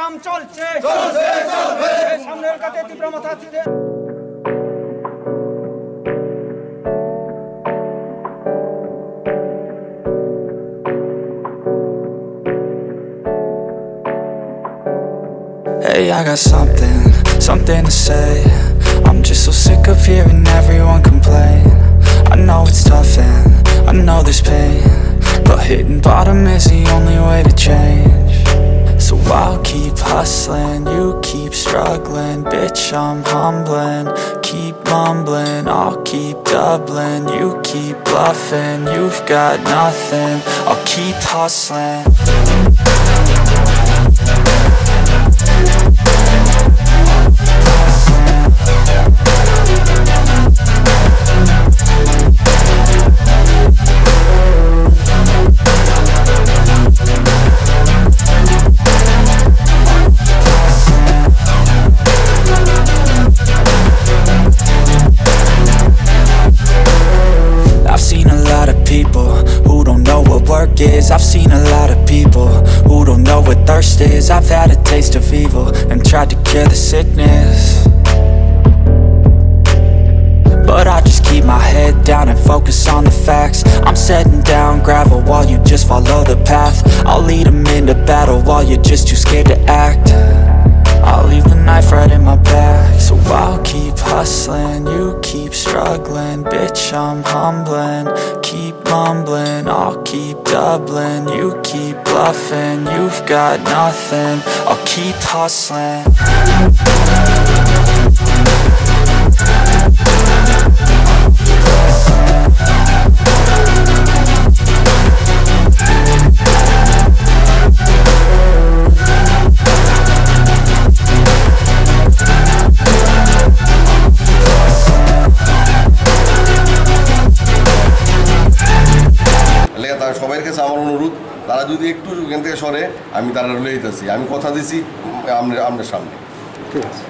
সংগ্রাম চলছে সামনের কাছে তীব্রমতা আছে। Hey, I got something to say. I'm just so sick of hearing everyone complain. I know it's tough and I know there's pain, but hitting bottom is the only way to change. So I'll keep hustling, you keep struggling. Bitch, I'm humbling, keep mumbling. I'll keep doubling, you keep bluffing. You've got nothing, I'll keep hustling. I've seen a lot of people who don't know what thirst is. I've had a taste of evil and tried to cure the sickness, but I just keep my head down and focus on the facts. I'm setting down gravel while you just follow the path. I'll lead them into battle while you're just too scared to act. I'll leave the knife right in my back. So I'll keep hustling, you keep struggling. Bitch, I'm humbling, keep mumbling. I'll keep doubling, you keep bluffing. You've got nothing, I'll keep hustling. সবার কাছে আমার অনুরোধ, তারা যদি একটু এখান থেকে সরে, আমি তারা লয়ে যেতেছি। আমি কথা দিছি আপনার সামনে। ঠিক আছে।